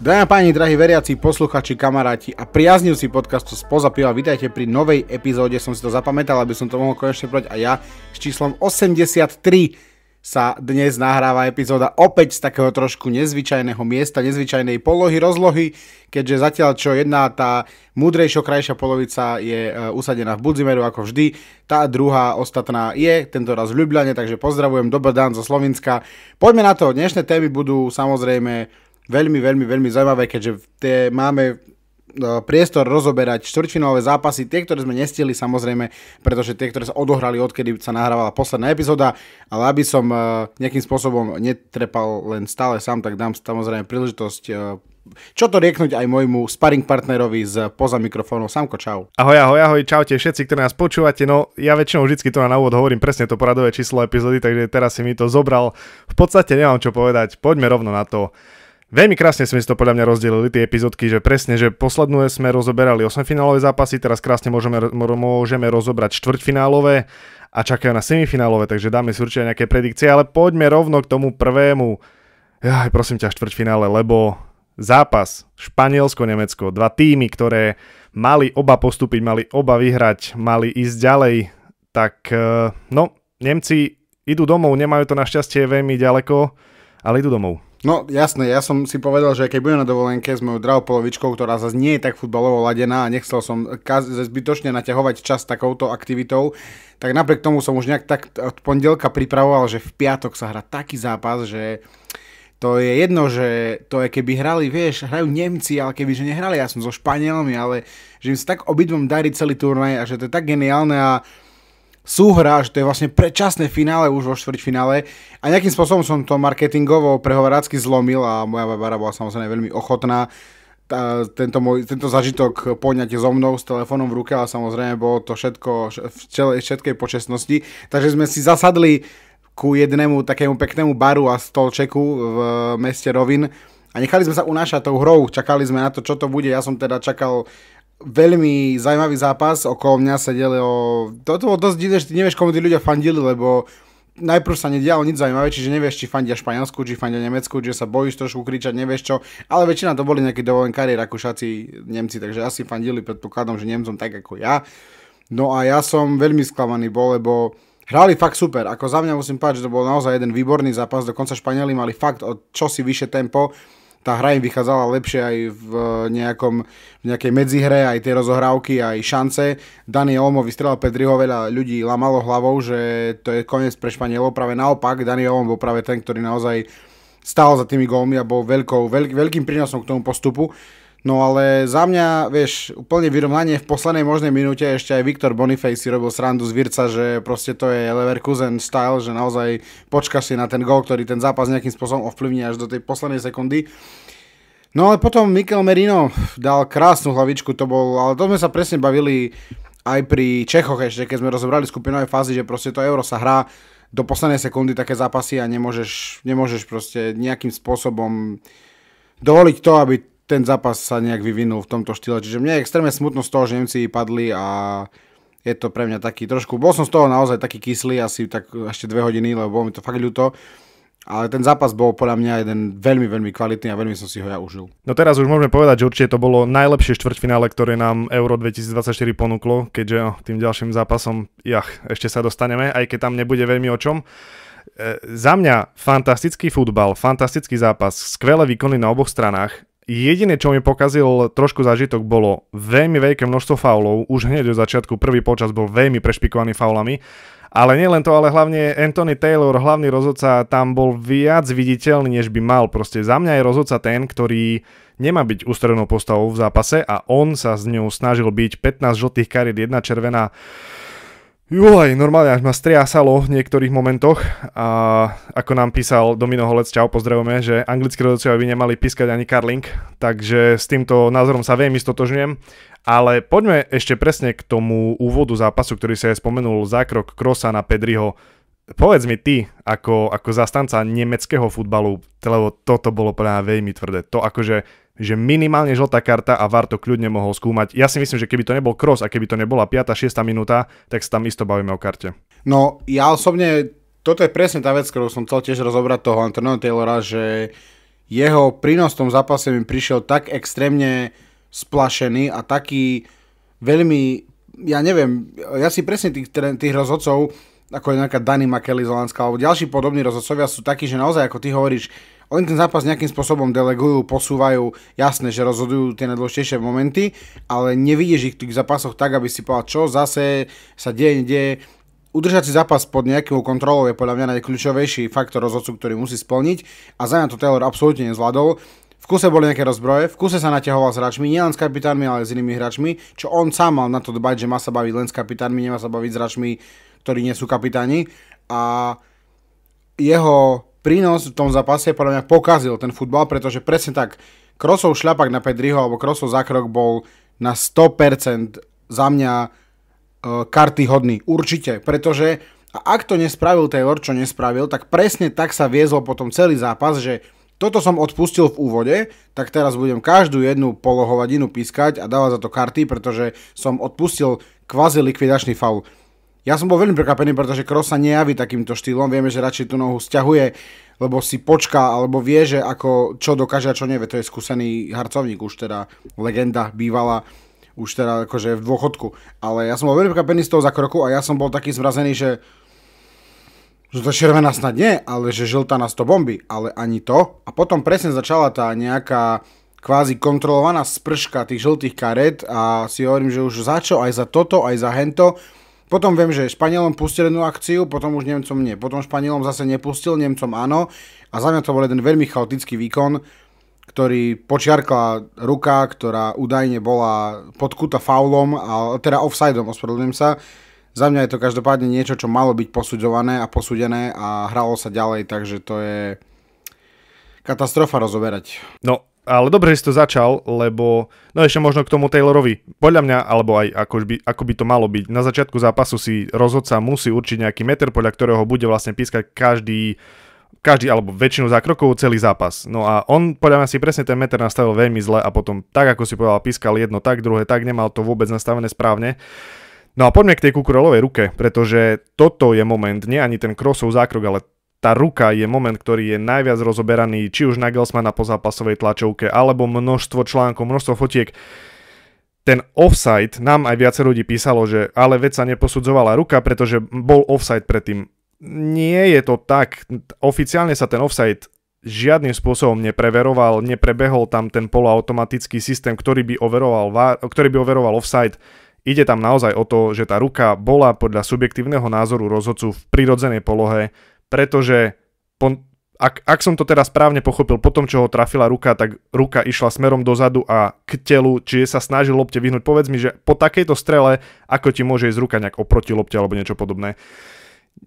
Dámy a páni, drahí veriaci, posluchači, kamaráti a priaznivci podcastu Spoza piva, vítajte pri novej epizóde, som si to zapamätal, aby som to mohol konečne povedať a ja s číslom 83 sa dnes nahráva epizóda opäť z takého trošku nezvyčajného miesta, nezvyčajnej polohy, rozlohy, keďže zatiaľ čo jedna tá múdrejšia krajšia polovica je usadená v Budzimeru ako vždy, tá druhá ostatná je tento raz v Ľubľane, takže pozdravujem, dobrý dan zo Slovenska. Poďme na to, dnešné témy budú samozrejme veľmi zaujímavé, keďže máme priestor rozoberať štvrťfinálové zápasy, tie, ktoré sme nestihli samozrejme, pretože tie, ktoré sa odohrali odkedy sa nahrávala posledná epizóda, ale aby som nejakým spôsobom netrepal len stále sám, tak dám samozrejme príležitosť čo to rieknúť aj môjmu sparring partnerovi poza mikrofónom. Samko, čau. Ahoj, čaute všetci, ktorí nás počúvate. No, ja väčšinou vždycky to na úvod hovorím presne to poradové číslo epizódy, takže teraz si mi to zobral. V podstate nemám čo povedať, poďme rovno na to. Veľmi krásne sme si to podľa mňa rozdelili, tie epizódky, že presne, že poslednú sme rozoberali 8-finálové zápasy, teraz krásne môžeme rozobrať štvrťfinálové a čakajú na semifinálové, takže dáme si určite nejaké predikcie, ale poďme rovno k tomu prvému. Prosím ťa, štvrťfinále, lebo zápas Španielsko-Nemecko, dva týmy, ktoré mali oba postúpiť, mali oba vyhrať, mali ísť ďalej, tak Nemci idú domov, nemajú to našťastie veľmi ďaleko, ale idú domov. No jasné, ja som si povedal, že keď budem na dovolenke s mojou drahou polovičkou, ktorá zase nie je tak futbalovo ladená a nechcel som zbytočne naťahovať čas takouto aktivitou, tak napriek tomu som už nejak tak od pondelka pripravoval, že v piatok sa hrá taký zápas, že to je jedno, že to je keby hrali, hrajú Nemci, ale keby že nehrali, ja som so Španielmi, ale že im sa tak obidvom darí celý turnaj a že to je tak geniálne a súhra, že to je vlastne predčasné finále už vo štvrťfinále a nejakým spôsobom som to marketingovo prehovorácky zlomil a moja babara bola samozrejme veľmi ochotná tento zažitok poňať so mnou s telefónom v ruke, ale samozrejme bolo to všetko v všetkej počestnosti, takže sme si zasadli ku jednému takému peknému baru a stolčeku v meste Rovín a nechali sme sa unášať tou hrou, čakali sme na to, čo to bude, ja som teda čakal veľmi zaujímavý zápas, okolo mňa sedeli to bolo dosť divné, že ty nevieš, komu tí ľudia fandili, lebo najprv sa nedialo nič zaujímavé, čiže nevieš, či fandia Španielsku, či fandia Nemecku, že sa bojíš trošku kričať, nevieš čo, ale väčšina to boli nejakí dovolenkári, Rakúšaci, Nemci, takže asi fandili, predpokladom, že Nemcom tak ako ja. No a ja som veľmi sklamaný bol, lebo hrali fakt super, ako za mňa musím povedať, že to bol naozaj jeden výborný zápas, dokonca Španieli mali fakt o čosi vyššie tempo. Tá hra im vychádzala lepšie aj v nejakej medzihre, aj tie rozohrávky, aj šance. Dani Olmo vystrelal Pedriho, veľa ľudí lamalo hlavou, že to je koniec pre Španielov. Práve naopak, Dani Olmo bol práve ten, ktorý naozaj stál za tými gólmi a bol veľkým prínosom k tomu postupu. No ale za mňa, úplne vyrovnanie v poslednej možnej minúte, ešte aj Viktor Boniface si robil srandu z Virca, že proste to je Leverkusen style, že naozaj počkáš si na ten gól, ktorý ten zápas nejakým spôsobom ovplyvní až do tej poslednej sekundy. No ale potom Mikel Merino dal krásnu hlavičku, ale to sme sa presne bavili aj pri Čechoch ešte, keď sme rozobrali skupinové fázy, že proste to Euro sa hrá do poslednej sekundy také zápasy a nemôžeš proste nejakým spôsobom dovoliť to, aby ten zápas sa nejak vyvinul v tomto štýle. Čiže mne je extrémne smutno z toho, že Nemci padli a je to pre mňa taký trošku, bol som z toho naozaj taký kyslý, asi tak ešte 2 hodiny, lebo bolo mi to fakt ľúto. Ale ten zápas bol podľa mňa jeden veľmi kvalitný a veľmi som si ho ja užil. No teraz už môžeme povedať, že určite to bolo najlepšie štvrťfinále, ktoré nám Euro 2024 ponúklo, keďže tým ďalším zápasom ešte sa dostaneme, aj keď tam nebude veľmi o čom. Za mňa fantastický futbal, fantastický zápas, skvelé výkony na oboch stranách. Jediné, čo mi pokazil trošku zážitok, bolo veľmi veľké množstvo faulov. Už hneď od začiatku prvý počas bol veľmi prešpikovaný faulami. Ale nielen to, ale hlavne Anthony Taylor, hlavný rozhodca, tam bol viac viditeľný, než by mal. Proste za mňa je rozhodca ten, ktorý nemá byť ústrednou postavou v zápase a on sa s ňou snažil byť 15 žltých kariet, 1 červená. Normálne až ma striasalo v niektorých momentoch a ako nám písal Domino Holec, čau, pozdravujeme, že anglickí rozhodcovia by nemali pískať ani karling, takže s týmto názorom sa veľmi stotožňujem, ale poďme ešte presne k tomu úvodu zápasu, ktorý sa aj spomenul, zákrok Krosa na Pedriho. Povedz mi ty, ako zastanca nemeckého futbalu, lebo toto bolo pre mňa veľmi tvrdé, to akože že minimálne žltá karta a VAR to kľudne mohol skúmať. Ja si myslím, že keby to nebol Kroos a keby to nebola 5. 6. minúta, tak sa tam isto bavíme o karte. No, ja osobne, toto je presne tá vec, ktorú som chcel tiež rozobrať toho Anthonyho Taylora, že jeho prínos v tom zápase mi prišiel tak extrémne splašený a taký veľmi, ja neviem, ja si presne tých rozhodcov, ako je nejaká Danny McKelly z Holandska, alebo ďalší podobní rozhodcovia sú takí, že naozaj, ako ty hovoríš, oni ten zápas nejakým spôsobom delegujú, posúvajú, jasné, že rozhodujú tie najdôležitejšie momenty, ale nevidíš ich v tých zápasoch tak, aby si povedal, čo zase sa deje. Udržať si zápas pod nejakou kontrolou je podľa mňa najkľúčovejší faktor rozhodcu, ktorý musí splniť a za mňa to Taylor absolútne nezvládol. V kuse boli nejaké rozbroje, v kuse sa naťahoval s hráčmi, nielen s kapitánmi, ale s inými hráčmi, čo on sám mal na to dbať, že má sa baviť len s kapitánmi, nemá sa baviť s hráčmi, ktorí nie sú kapitáni. A jeho prínos v tom zápase podľa mňa pokazil ten futbal, pretože presne tak, Kroosov šľapak na Pedriho alebo Kroosov zákrok bol na 100% za mňa karty hodný, určite, pretože ak to nespravil Taylor, čo nespravil, tak presne tak sa viezol potom celý zápas, že toto som odpustil v úvode, tak teraz budem každú jednu polohovadinu pískať a dávať za to karty, pretože som odpustil kvázi likvidačný faul. Ja som bol veľmi prekvapený, pretože Kroos sa nejaví takýmto štýlom, vieme, že radšej tú nohu sťahuje, lebo si počká, alebo vie, že ako, čo dokáže a čo nevie, to je skúsený harcovník, už teda legenda bývala, už teda akože v dôchodku. Ale ja som bol veľmi prekvapený z toho zákroku a ja som bol taký zmrazený, že to červená snad nie, ale že žltá nás to bomby, ale ani to. A potom presne začala tá nejaká kvázi kontrolovaná sprška tých žltých karet a si hovorím, že už za čo, aj za toto, aj za hento. Potom viem, že Španielom pustil jednu akciu, potom už Nemcom nie. Potom Španielom zase nepustil, Nemcom áno. A za mňa to bol jeden veľmi chaotický výkon, ktorý počiarkla ruka, ktorá údajne bola podkúta faulom, teda offsideom, ospravedlňujem sa. Za mňa je to každopádne niečo, čo malo byť posudzované a posúdené a hralo sa ďalej, takže to je katastrofa rozoberať. No, ale dobre, že si to začal, lebo no ešte možno k tomu Taylorovi. Podľa mňa, alebo aj ako by to malo byť, na začiatku zápasu si rozhodca musí určiť nejaký meter, podľa ktorého bude vlastne pískať každý alebo väčšinu zákrokov celý zápas. No a on podľa mňa si presne ten meter nastavil veľmi zle a potom tak, ako si povedal, pískal jedno tak, druhé tak, nemal to vôbec nastavené správne. No a poďme k tej Kukurelovej ruke, pretože toto je moment, nie ani ten Kroosov zákrok, ale tá ruka je moment, ktorý je najviac rozoberaný, či už Nagelsmana po zápasovej tlačovke, alebo množstvo článkov, množstvo fotiek. Ten offside, nám aj viacero ľudí písalo, že ale veď sa neposudzovala ruka, pretože bol offside predtým. Nie je to tak. Oficiálne sa ten offside žiadnym spôsobom nepreveroval, neprebehol tam ten poloautomatický systém, ktorý by overoval offside. Ide tam naozaj o to, že tá ruka bola podľa subjektívneho názoru rozhodcu v prirodzenej polohe, pretože ak som to teda správne pochopil, po tom, čo ho trafila ruka, tak ruka išla smerom dozadu a k telu, čiže sa snažil lopte vyhnúť. Povedz mi, že po takejto strele, ako ti môže ísť ruka nejak oproti lopte alebo niečo podobné.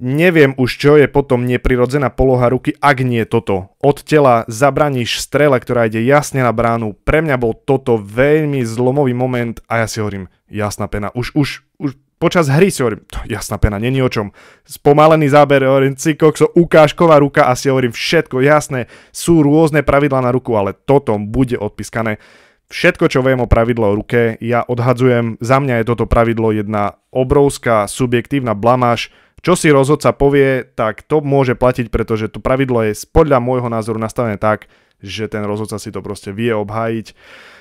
Neviem už, čo je potom neprirodzená poloha ruky, ak nie toto. Od tela zabraníš strele, ktorá ide jasne na bránu. Pre mňa bol toto veľmi zlomový moment a ja si hovorím, jasná pena. Už počas hry si hovorím, jasná pena, není o čom. Spomalený záber, hovorím, cikokso, ukážková ruka a si hovorím, všetko jasné, sú rôzne pravidlá na ruku, ale toto bude odpískané. Všetko, čo viem o pravidlo o ruke, ja odhadzujem, za mňa je toto pravidlo jedna obrovská subjektívna blamáž. Čo si rozhodca povie, tak to môže platiť, pretože to pravidlo je podľa môjho názoru nastavené tak, že ten rozhodca si to proste vie obhájiť.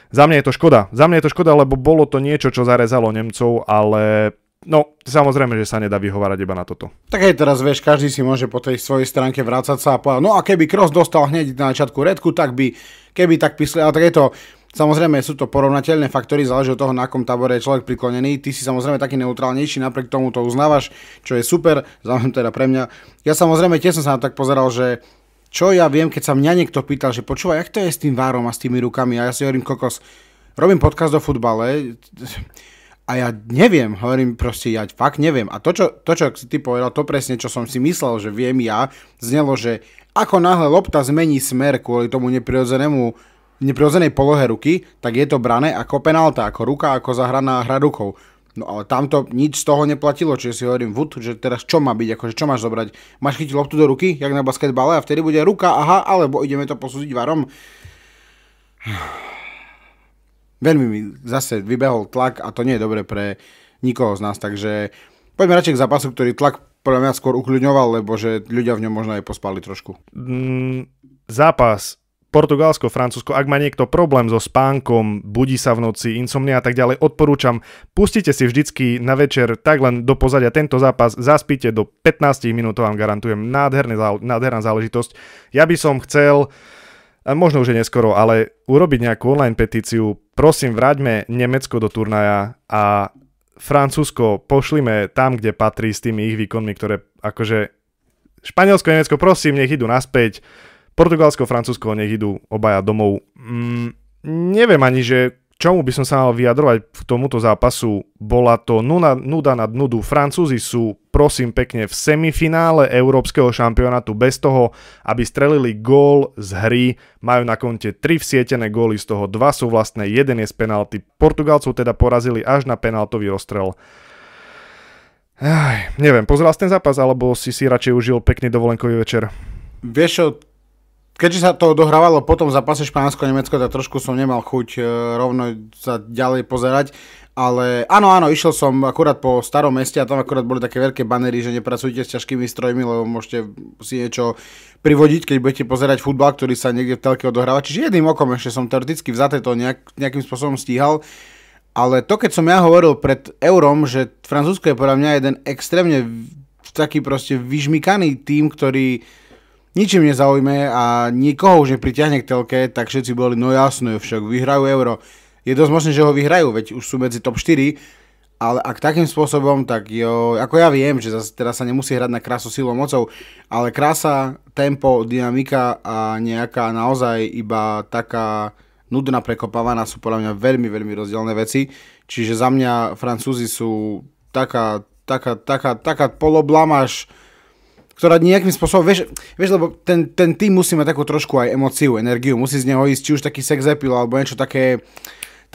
Za mňa je to škoda, lebo bolo to niečo, čo zarezalo Nemcov, ale no, samozrejme, že sa nedá vyhovárať iba na toto. Tak aj teraz, vieš, každý si môže po tej svojej stránke vrácať sa a povedať, no a keby Kroos dostal hneď na začiatku redku, tak by, keby tak písli, ale tak je to. Samozrejme sú to porovnateľné faktory, záleží od toho, na akom tábore je človek priklonený. Ty si samozrejme taký neutrálnejší, napriek tomu to uznávaš, čo je super, zároveň teda pre mňa. Ja samozrejme tiež som sa na to tak pozeral, že čo ja viem, keď sa mňa niekto pýtal, že počúvaj, jak to je s tým várom a s tými rukami, a ja si hovorím, kokos, robím podcast o futbale a ja neviem, hovorím proste, ja fakt neviem. A to, čo si ty povedal, to presne, čo som si myslel, že viem ja, znelo, že ako náhle lopta zmení smer kvôli tomu neprirodzenej polohe ruky, tak je to brané ako penálta, ako ruka, ako zahraná hra rukou. No ale tamto nič z toho neplatilo, čiže si hovorím, že teraz čo má byť, akože čo máš zobrať? Máš chytiť loptu do ruky, jak na basketbale a vtedy bude ruka, aha, alebo ideme to posúdiť varom. Veľmi mi zase vybehol tlak a to nie je dobre pre nikoho z nás, takže poďme radšej k zápasu, ktorý tlak podľa mňa skôr ukľudňoval, lebo že ľudia v ňom možno aj pospali trošku. Zápas Portugalsko, Francúzsko, ak má niekto problém so spánkom, budí sa v noci, insomnia a tak ďalej, odporúčam, pustite si vždycky na večer tak len do pozadia tento zápas, zaspíte do 15 minút, to vám garantujem, nádherná záležitosť. Ja by som chcel, možno už je neskoro, ale urobiť nejakú online petíciu, prosím, vráťme Nemecko do turnaja a Francúzsko pošlime tam, kde patrí s tými ich výkonmi, ktoré akože Španielsko, Nemecko, prosím, nech idú naspäť. Portugalsko, Francúzsko, nech idú obaja domov. Neviem ani, že čomu by som sa mal vyjadrovať k tomuto zápasu. Bola to nuda nad nudu. Francúzi sú, prosím pekne, v semifinále európskeho šampionátu bez toho, aby strelili gól z hry. Majú na konte 3 vsietené góly, z toho 2 sú vlastné, 1 je z penalty. Portugalcov teda porazili až na penaltový rozstrel. Neviem, pozeral si ten zápas, alebo si radšej užil pekný dovolenkový večer? Vieš čo, keďže sa to odohrávalo potom v zápase Španielsko-Nemecko, tak trošku som nemal chuť rovno sa ďalej pozerať, ale áno, išiel som akurát po starom meste a tam akurát boli také veľké banery, že nepracujte s ťažkými strojmi, lebo môžete si niečo privodiť, keď budete pozerať futbal, ktorý sa niekde v telke odohráva. Čiže jedným okom ešte som teoreticky vzaté to nejakým spôsobom stíhal. Ale to, keď som ja hovoril pred Eurom, že Francúzsko je podľa mňa jeden extrémne taký proste vyžmykaný tím, ktorý ničím nezaujme a nikoho už nepritiahne k telke, tak všetci boli, no jasné, však vyhrajú Euro. Je dosť možné, že ho vyhrajú, veď už sú medzi top 4, ale ak takým spôsobom, tak jo, ako ja viem, že teraz sa nemusí hrať na krásu silou mocou, ale krása, tempo, dynamika a nejaká naozaj iba taká nudná prekopávaná sú podľa mňa veľmi, veľmi rozdielne veci. Čiže za mňa Francúzi sú taká poloblamáž, ktorá nejakým spôsobom, vieš, lebo ten tým musí mať takú trošku aj emóciu, energiu, musí z neho ísť či už taký sex appeal, alebo niečo také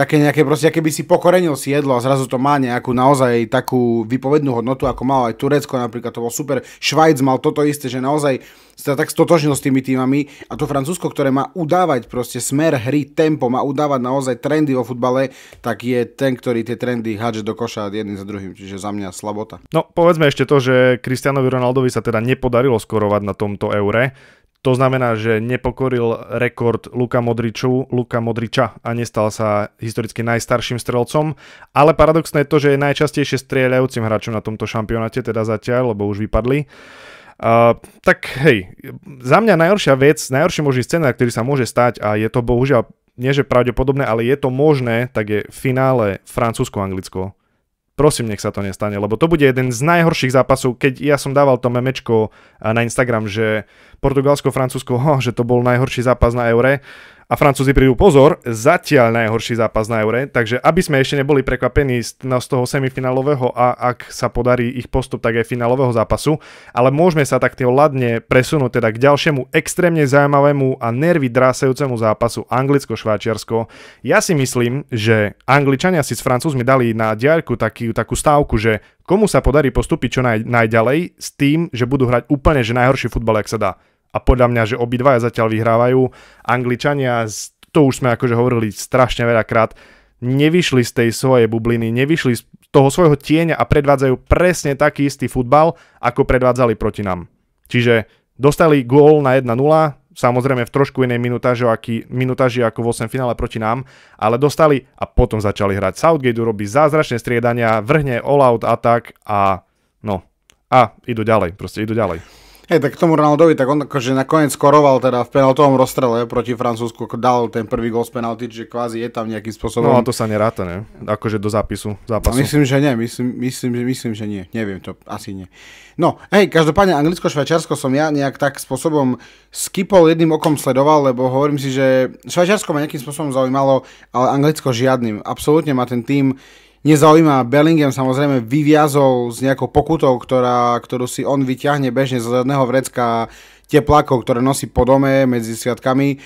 nejaké proste, keby si pokorenil si jedlo a zrazu to má nejakú naozaj takú výpovednú hodnotu, ako malo aj Turecko napríklad, to bol super. Švajc mal toto isté, že naozaj sa tak stotožnil s tými týmami a to Francúzsko, ktoré má udávať proste smer hry, tempo, má udávať naozaj trendy vo futbale, tak je ten, ktorý tie trendy hádže do koša jedným za druhým, čiže za mňa slabota. No povedzme ešte to, že Cristianovi Ronaldovi sa teda nepodarilo skorovať na tomto Eure. To znamená, že nepokoril rekord Luka Modriča a nestal sa historicky najstarším strelcom, ale paradoxné je to, že je najčastejšie strieľajúcim hráčom na tomto šampionáte, teda zatiaľ, lebo už vypadli. Tak hej, za mňa najhorší možný scenár, ktorý sa môže stať, a je to bohužiaľ nie že pravdepodobné, ale je to možné, tak je v finále Francúzsko-Anglicko. Prosím, nech sa to nestane, lebo to bude jeden z najhorších zápasov, keď ja som dával to memečko na Instagram, že Portugalsko-Francúzsko, že to bol najhorší zápas na Eure a Francúzi prídu, pozor, zatiaľ najhorší zápas na Eure, takže aby sme ešte neboli prekvapení z toho semifinálového a ak sa podarí ich postup, tak aj finálového zápasu, ale môžeme sa takto ladne presunúť teda k ďalšiemu extrémne zaujímavému a nervy drásajúcemu zápasu Anglicko-Švajčiarsko. Ja si myslím, že Angličania si s Francúzmi dali na diaľku takú stávku, že komu sa podarí postúpiť čo najďalej s tým, že budú hrať úplne že najhorší futbal, jak sa dá. A podľa mňa, že obidvaja zatiaľ vyhrávajú. Angličania, to už sme akože hovorili strašne veľakrát, nevyšli z tej svojej bubliny, nevyšli z toho svojho tieňa a predvádzajú presne taký istý futbal, ako predvádzali proti nám. Čiže dostali gól na 1-0, samozrejme v trošku inej minutáži ako v 8 finále proti nám, ale dostali a potom začali hrať. Southgate urobí zázračné striedania, vrhne all-out atak a idú ďalej, idú ďalej. Hej, tak k tomu Ronaldovi, tak on akože nakoniec skoroval teda v penaltovom rozstrele proti Francúzsku, dal ten prvý gól z penalty, čiže kvázi je tam nejakým spôsobom. No a to sa neráta, ne? Akože do zápasu. Myslím, že nie, myslím, že nie, neviem to, asi nie. No, hej, každopádne Anglicko-Švajčiarsko som ja nejak tak spôsobom skipol, jedným okom sledoval, lebo hovorím si, že Švajčiarsko ma nejakým spôsobom zaujímalo, ale Anglicko žiadnym. Absolútne ma ten tým nezaujíma. Bellingham samozrejme vyviazol s nejakou pokutou, ktorú si on vyťahne bežne zo zadného vrecka teplákov, ktoré nosí po dome medzi sviatkami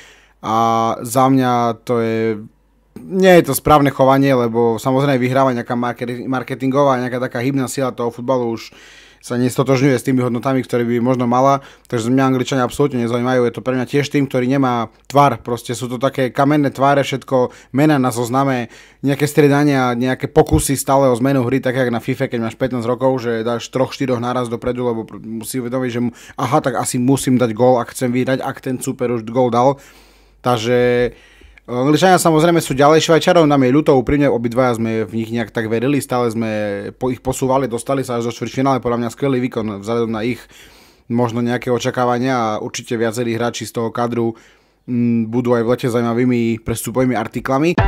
a za mňa to je... Nie je to správne chovanie, lebo samozrejme vyhráva nejaká marketingová, nejaká taká hybná sila toho futbalu už sa nestotožňuje s tými hodnotami, ktoré by možno mala, takže mňa Angličania absolútne nezaujímajú, je to pre mňa tiež tým, ktorý nemá tvar, proste sú to také kamenné tváre, všetko mená na zozname, nejaké striedania, nejaké pokusy stále o zmenu hry, tak jak na FIFA, keď máš 15 rokov, že dáš 3-4 naraz dopredu, lebo musí uvedomiť, že tak asi musím dať gól, ak chcem vyhrať, ak ten super už gól dal. Takže Angličania samozrejme sú ďalej Švajčarov, nám je ľúto, úprimne obidvaja sme v nich nejak tak verili, stále sme ich posúvali, dostali sa až do štvrťfinále, podľa mňa skvelý výkon vzhľadom na ich možno nejaké očakávania a určite viacerí hráči z toho kadru budú aj v lete zaujímavými prestupovými artiklami.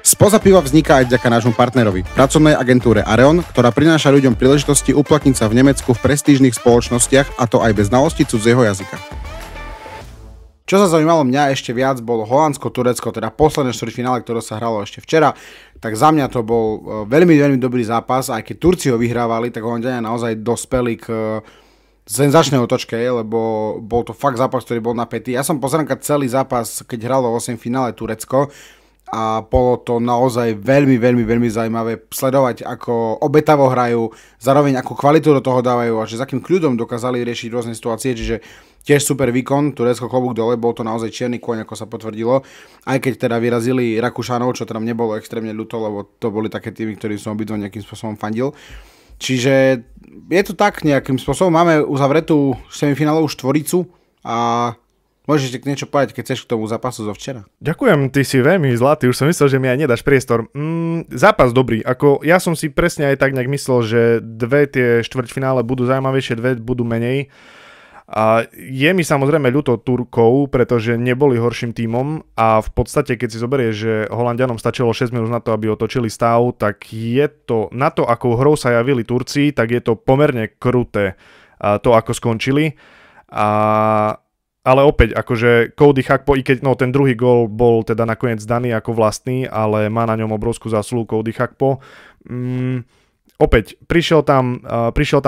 Spoza piva vzniká aj vďaka nášmu partnerovi, pracovnej agentúre Areon, ktorá prináša ľuďom príležitosti uplatniť sa v Nemecku v prestížnych spoločnostiach, a to aj bez znalosti cudzieho jazyka. Čo sa zaujímalo mňa ešte viac, bolo Holandsko-Turecko, teda posledné štvrťfinále, ktoré sa hralo ešte včera. Tak za mňa to bol veľmi, veľmi dobrý zápas, aj keď Turci ho vyhrávali, tak Holanďania naozaj dospeli k senzačnej otočke, lebo bol to fakt zápas, ktorý bol napätý. Ja som pozeral celý zápas, keď hralo v 8 finále Turecko, a bolo to naozaj veľmi, veľmi, veľmi zaujímavé sledovať, ako obetavo hrajú, zároveň ako kvalitu do toho dávajú a že s akým kľudom dokázali riešiť rôzne situácie, čiže tiež super výkon, Turecko klobúk dole, bol to naozaj čierny kôň, ako sa potvrdilo, aj keď teda vyrazili Rakúšanov, čo teda nebolo extrémne ľúto, lebo to boli také týmy, ktorým som obidva nejakým spôsobom fandil. Čiže je to tak nejakým spôsobom, máme uzavretú semifinálovú štvoricu a môžeš ešte niečo povedať, keď chceš k tomu zápasu zo včera. Ďakujem, ty si veľmi zlatý, už som myslel, že mi aj nedáš priestor. Zápas dobrý, ako ja som si presne aj tak nejak myslel, že dve tie štvrťfinále budú zaujímavejšie, dve budú menej. A je mi samozrejme ľúto Turkov, pretože neboli horším tímom a v podstate, keď si zoberieš, že Holanďanom stačilo 6 minút na to, aby otočili stav, tak je to, na to, akou hrou sa javili Turci, tak je to pomerne kruté to, ako skončili. Ale opäť, akože Cody Gakpo, i keď ten druhý gól bol teda nakoniec daný ako vlastný, ale má na ňom obrovskú zásluhu Cody Gakpo. Opäť, prišiel tam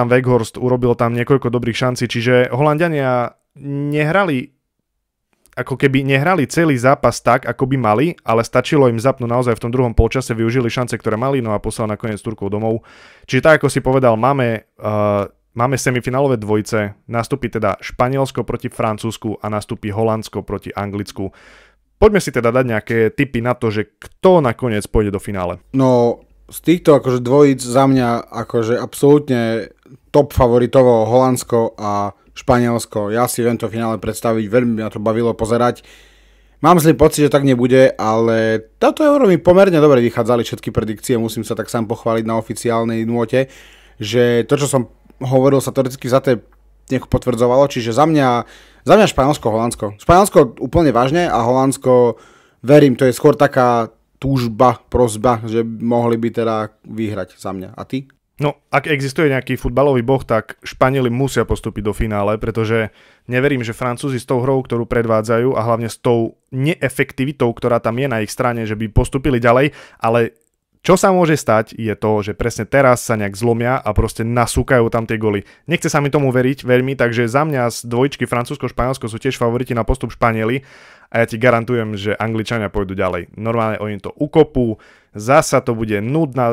Weghorst, urobil tam niekoľko dobrých šancí, čiže Holanďania nehrali celý zápas tak, ako by mali, ale stačilo im zapnúť naozaj v tom druhom polčase, využili šance, ktoré mali, no a poslali nakoniec Turkov domov. Čiže tak, ako si povedal, máme semifinálové dvojice, nastúpi teda Španielsko proti Francúzsku a nastúpi Holandsko proti Anglicku. Poďme si teda dať nejaké tipy na to, že kto nakoniec pôjde do finále. No, z týchto akože dvojíc za mňa akože absolútne top favoritovo Holandsko a Španielsko. Ja si viem to finále predstaviť, veľmi ma to bavilo pozerať. Mám zlý pocit, že tak nebude, ale táto Euro mi pomerne dobre vychádzali všetky predikcie, musím sa tak sám pochváliť na oficiálnej nôte, že to, čo som hovoril, sa teoreticky za to nejako potvrdzovalo, čiže za mňa Španielsko, Holandsko. Španielsko úplne vážne a Holandsko, verím, to je skôr taká túžba, prosba, že mohli by teda vyhrať za mňa. A ty? No, ak existuje nejaký futbalový boh, tak Španieli musia postúpiť do finále, pretože neverím, že Francúzi s tou hrou, ktorú predvádzajú a hlavne s tou neefektivitou, ktorá tam je na ich strane, že by postúpili ďalej, ale čo sa môže stať, je to, že presne teraz sa nejak zlomia a proste nasúkajú tam tie goly. Nechce sa mi tomu veriť veľmi, takže za mňa z dvojičky Francúzsko-Španielsko sú tiež favoriti na postup Španieli a ja ti garantujem, že Angličania pôjdu ďalej. Normálne oni to ukopú, zasa to bude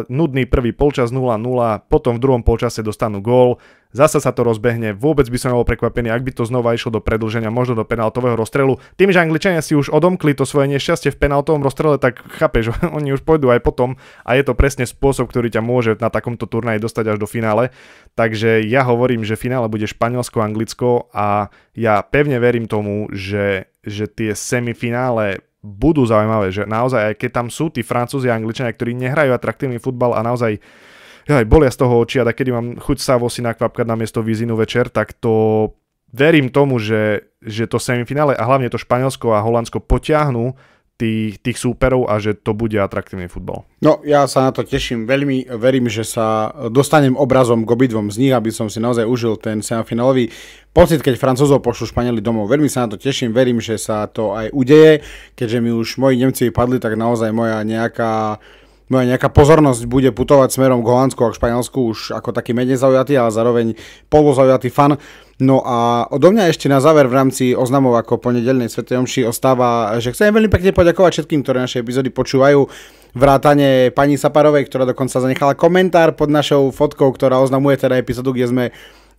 nudný prvý polčas 0-0, potom v druhom polčase dostanú gól, zasa sa to rozbehne, vôbec by som nebol prekvapený, ak by to znova išlo do predĺženia, možno do penaltového rozstrelu. Tým, že Angličania si už odomkli to svoje nešťastie v penaltovom rozstrele, tak chápeš, oni už pôjdu aj potom a je to presne spôsob, ktorý ťa môže na takomto turnaji dostať až do finále. Takže ja hovorím, že finále bude Španielsko-Anglicko a ja pevne verím tomu, že tie semifinále budú zaujímavé, že naozaj, aj keď tam sú tí Francúzi a Angličania, ktorí nehrajú atraktívny futbal a naozaj bolia z toho oči a kedy mám chuť Savosi nakvapkať na miesto Vizinu večer, tak to verím tomu, že to semifinále a hlavne to Španielsko a Holandsko potiahnu tých súperov a že to bude atraktívny futbal. No, ja sa na to teším veľmi, verím, že sa dostanem obrazom k obidvom z nich, aby som si naozaj užil ten semifinálový pocit, keď Francúzov pošlu Španieli domov. Veľmi sa na to teším, verím, že sa to aj udeje, keďže mi už moji Nemci padli, tak naozaj moja nejaká pozornosť bude putovať smerom k Holandsku a k Španielsku už ako taký menej zaujatý, ale zároveň polozaujatý fan. No a odo mňa ešte na záver v rámci oznamov ako ponedeľnej svätej omši ostáva, že chcem veľmi pekne poďakovať všetkým, ktorí naše epizódy počúvajú, vrátane pani Saparovej, ktorá dokonca zanechala komentár pod našou fotkou, ktorá oznamuje teda epizódu, kde sme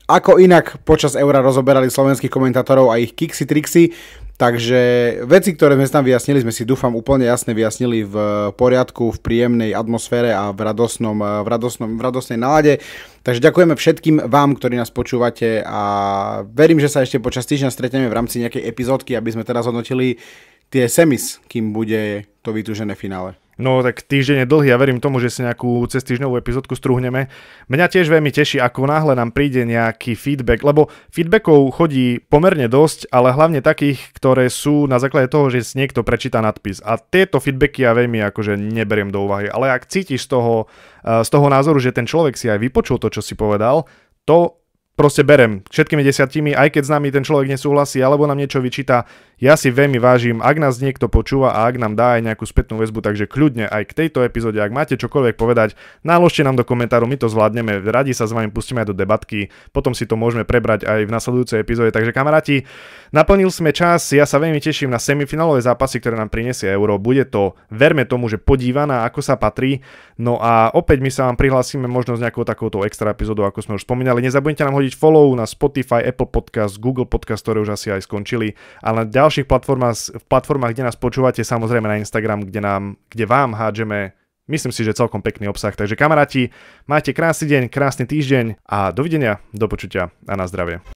ako inak počas Eura rozoberali slovenských komentátorov a ich kiksy, trixy. Takže veci, ktoré sme tam vyjasnili, sme si dúfam úplne jasne vyjasnili v poriadku, v príjemnej atmosfére a v radosnej nálade. Takže ďakujeme všetkým vám, ktorí nás počúvate a verím, že sa ešte počas týždňa stretneme v rámci nejakej epizódky, aby sme teraz hodnotili tie semis, kým bude to vytúžené finále. No tak týždeň je dlhý a verím tomu, že si nejakú cez týždňovú epizódku strúhneme. Mňa tiež veľmi teší, ako náhle nám príde nejaký feedback, lebo feedbackov chodí pomerne dosť, ale hlavne takých, ktoré sú na základe toho, že si niekto prečíta nadpis. A tieto feedbacky ja veľmi akože neberiem do úvahy. Ale ak cítiš z toho názoru, že ten človek si aj vypočul to, čo si povedal, to proste berem všetkými 10, aj keď s nami ten človek nesúhlasí alebo nám niečo vyčíta. Ja si veľmi vážim, ak nás niekto počúva a ak nám dá aj nejakú spätnú väzbu, takže kľudne aj k tejto epizóde, ak máte čokoľvek povedať, náložte nám do komentárov, my to zvládneme, radi sa s vami pustíme aj do debatky, potom si to môžeme prebrať aj v nasledujúcej epizóde. Takže kamaráti, naplnil sme čas, ja sa veľmi teším na semifinálové zápasy, ktoré nám prinesie Euro. Bude to, verme tomu, že podívaná, ako sa patrí. No a opäť my sa vám prihlásime možno s nejakou takouto extra epizódou, ako sme už spomínali. Nezabudnite nám hodiť follow na Spotify, Apple Podcast, Google Podcast, ktoré už asi aj skončili, ale na ďalších platformách, kde nás počúvate, samozrejme na Instagram, kde vám hádžeme, myslím si, že celkom pekný obsah. Takže kamaráti, majte krásny deň, krásny týždeň a dovidenia, do počutia a na zdravie.